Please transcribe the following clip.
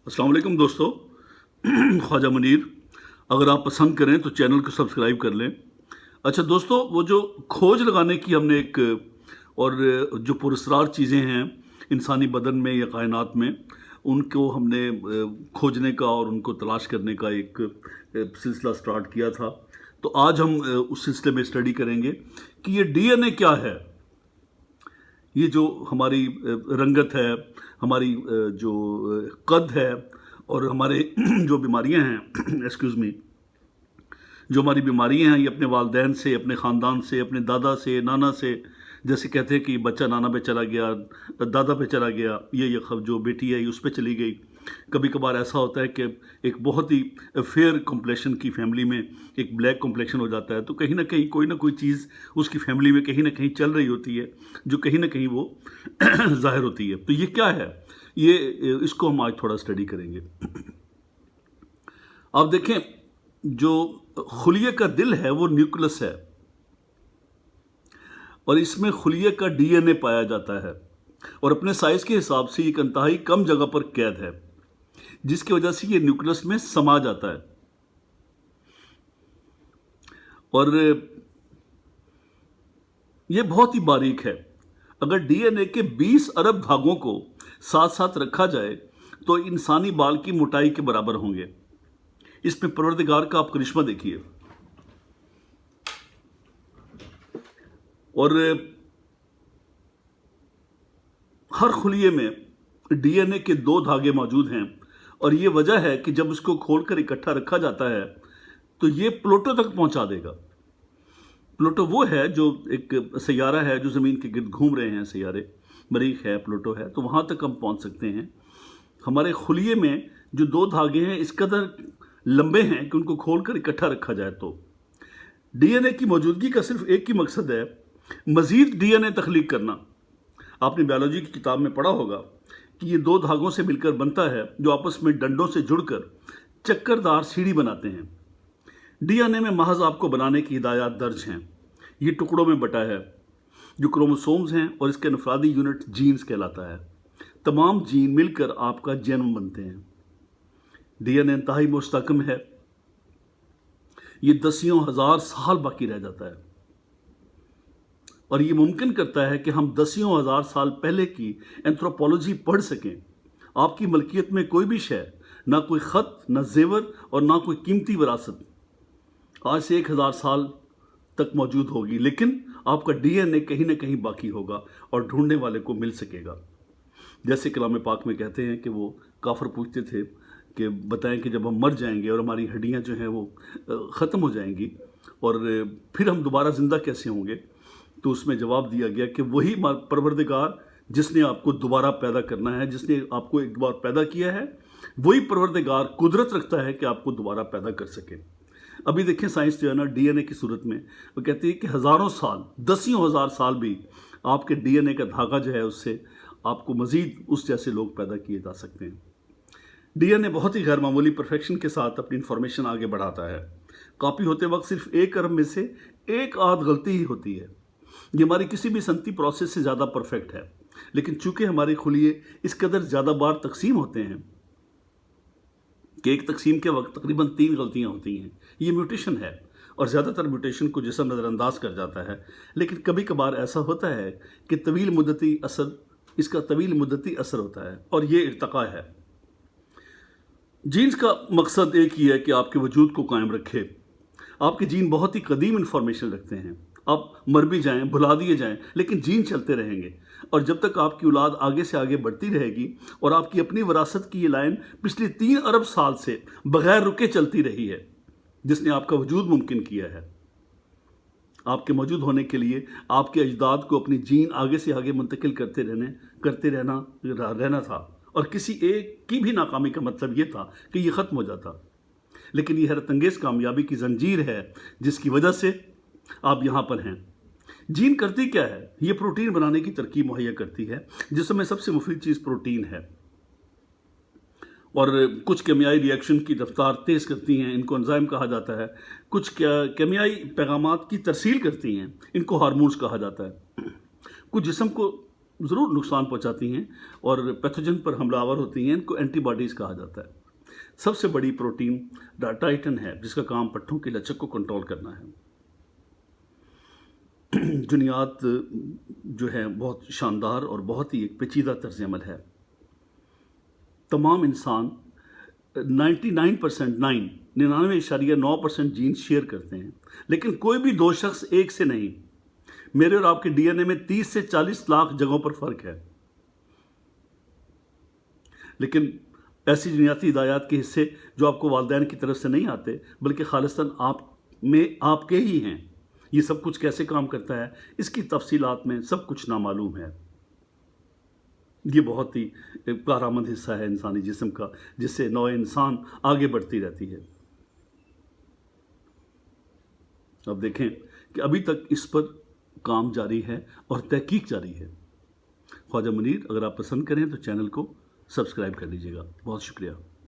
अस्सलाम वालेकुम दोस्तों। ख्वाजा मुनीर, अगर आप पसंद करें तो चैनल को सब्सक्राइब कर लें। अच्छा दोस्तों, वो जो खोज लगाने की हमने एक और जो पुरस्कार चीज़ें हैं इंसानी बदन में या कायनात में, उनको हमने खोजने का और उनको तलाश करने का एक सिलसिला स्टार्ट किया था। तो आज हम उस सिलसिले में स्टडी करेंगे कि ये डीएनए क्या है। ये जो हमारी रंगत है, हमारी जो कद है और हमारे जो बीमारियां हैं एक्सक्यूज़ मी, जो हमारी बीमारियां हैं, ये अपने वालिदैन से, अपने ख़ानदान से, अपने दादा से, नाना से, जैसे कहते हैं कि बच्चा नाना पे चला गया, दादा पे चला गया, ये जो बेटी है ये उस पे चली गई। कभी कभार ऐसा होता है कि एक बहुत ही फेयर कॉम्प्लेक्शन की फैमिली में एक ब्लैक कॉम्प्लेक्शन हो जाता है, तो कहीं ना कहीं कोई ना कोई चीज़ उसकी फैमिली में कहीं ना कहीं चल रही होती है, जो कहीं ना कहीं वो ज़ाहिर होती है। तो ये क्या है, ये इसको हम आज थोड़ा स्टडी करेंगे। आप देखें, जो खुलिये का दिल है वो न्यूक्लियस है और इसमें खुलिये का डीएनए पाया जाता है और अपने साइज के हिसाब से एक इंतहाई कम जगह पर कैद है, जिसकी वजह से ये न्यूक्लियस में समा जाता है। और ये बहुत ही बारीक है। अगर डीएनए के 20 अरब धागों को साथ साथ रखा जाए तो इंसानी बाल की मोटाई के बराबर होंगे। इसमें परवरदिगार का आप करिश्मा देखिए। और हर खुलिये में डीएनए के 2 धागे मौजूद हैं और ये वजह है कि जब उसको खोलकर इकट्ठा रखा जाता है तो ये प्लूटो तक पहुंचा देगा। प्लूटो वो है जो एक सैयारा है जो ज़मीन के गिर्द घूम रहे हैं सैयारे, मरीख है, प्लूटो है, तो वहाँ तक हम पहुँच सकते हैं। हमारे खुलिये में जो 2 धागे हैं इस कदर लंबे हैं कि उनको खोलकर इकट्ठा रखा जाए। तो डीएनए की मौजूदगी का सिर्फ एक ही मकसद है, मज़ीद डीएनए तख्लीक करना। आपने बायोलॉजी की किताब में पढ़ा होगा कि ये 2 धागों से मिलकर बनता है जो आपस में डंडों से जुड़कर चक्करदार सीढ़ी बनाते हैं। डीएनए में महज आपको बनाने की हिदायत दर्ज हैं। ये टुकड़ों में बटा है जो क्रोमोसोम्स हैं और इसके इनफरादी यूनिट जीन्स कहलाता है। तमाम जीन मिलकर आपका जन्म बनते हैं। डीएनए इंतहाई मुस्तहकम है, ये दसियों हजार साल बाकी रह जाता है और ये मुमकिन करता है कि हम दसियों हजार साल पहले की एंथ्रोपोलॉजी पढ़ सकें। आपकी मलकियत में कोई भी शय, ना कोई ख़त, ना जेवर और ना कोई कीमती विरासत आज से 1000 साल तक मौजूद होगी, लेकिन आपका डीएनए कहीं ना कहीं बाकी होगा और ढूंढने वाले को मिल सकेगा। जैसे कलाम पाक में कहते हैं कि वो काफिर पूछते थे कि बताएं कि जब हम मर जाएंगे और हमारी हड्डियां जो हैं वो ख़त्म हो जाएंगी और फिर हम दोबारा ज़िंदा कैसे होंगे, तो उसमें जवाब दिया गया कि वही परवरदिगार जिसने आपको दोबारा पैदा करना है, जिसने आपको एक बार पैदा किया है, वही परवरदिगार कुदरत रखता है कि आपको दोबारा पैदा कर सके। अभी देखें, साइंस जो है ना, डीएनए की सूरत में वो कहती है कि हज़ारों साल, दसियों हज़ार साल भी आपके डीएनए का धागा जो है उससे आपको मज़ीद उस जैसे लोग पैदा किए जा सकते हैं। डीएनए बहुत ही गैर मामूली परफेक्शन के साथ अपनी इंफॉर्मेशन आगे बढ़ाता है। कॉपी होते वक्त सिर्फ 1 अरब में से 1 आध गलती ही होती है। ये हमारी किसी भी सनती प्रोसेस से ज़्यादा परफेक्ट है, लेकिन चूंकि हमारे खुलिये इस कदर ज़्यादा बार तकसीम होते हैं कि एक तकसीम के वक्त तकरीबन 3 गलतियां होती हैं। ये म्यूटेशन है और ज़्यादातर म्यूटेशन को जिस्म नज़रअंदाज कर जाता है, लेकिन कभी कभार ऐसा होता है कि इसका तवील मुद्दती असर होता है और ये इर्तका है। जीन्स का मकसद एक ही है कि आपके वजूद को कायम रखे। आपके जीन बहुत ही कदीम इंफॉर्मेशन रखते हैं। आप मर भी जाएं, भुला दिए जाएं, लेकिन जीन चलते रहेंगे और जब तक आपकी औलाद आगे से आगे बढ़ती रहेगी और आपकी अपनी विरासत की ये लाइन पिछले 3 अरब साल से बगैर रुके चलती रही है, जिसने आपका वजूद मुमकिन किया है। आपके मौजूद होने के लिए आपके अजदाद को अपनी जीन आगे से आगे मुंतकिल करते रहना था और किसी एक की भी नाकामी का मतलब ये था कि ये ख़त्म हो जाता। लेकिन ये हैरत अंगेज़ कामयाबी की जंजीर है जिसकी वजह से आप यहाँ पर हैं। जीन करती क्या है? ये प्रोटीन बनाने की तरकीब मुहैया करती है, जिसमें सबसे मुफीद चीज़ प्रोटीन है और कुछ केमियाई रिएक्शन की रफ्तार तेज़ करती हैं, इनको एंजाइम कहा जाता है। कुछ केमियाई पैगामात की तरसील करती हैं, इनको हार्मोन्स कहा जाता है। कुछ जिस्म को ضرور نقصان پہنچاتی ہیں اور پیتھوجن پر حملہ آور ہوتی ہیں. ان کو اینٹی باڈیز کہا جاتا ہے. سب سے بڑی پروٹین ڈاٹائٹن ہے جس کا کام پٹھوں کی لچک کو کنٹرول کرنا ہے. جنیات جو ہے بہت شاندار اور بہت ہی ایک پیچیدہ طرز عمل ہے. تمام انسان 99.9% جینز شیئر کرتے ہیں، لیکن کوئی بھی دو شخص ایک سے نہیں. میرے اور آپ کے ڈی این اے میں 30 سے 40 لاکھ جگہوں پر فرق ہے، لیکن ایسی جنیاتی ہدایات کے حصے جو آپ کو والدین کی طرف سے نہیں آتے بلکہ خالصتاً آپ کے ہی ہیں. یہ سب کچھ کیسے کام کرتا ہے اس کی تفصیلات میں سب کچھ نامعلوم ہے. یہ بہت ہی کارآمد حصہ ہے انسانی جسم کا جس سے نوع انسان آگے بڑھتی رہتی ہے. اب دیکھیں کہ ابھی تک اس پر کام جاری ہے اور تحقیق جاری ہے. خواجہ منیر، اگر آپ پسند کریں تو چینل کو سبسکرائب کر لیجیے گا. بہت شکریہ.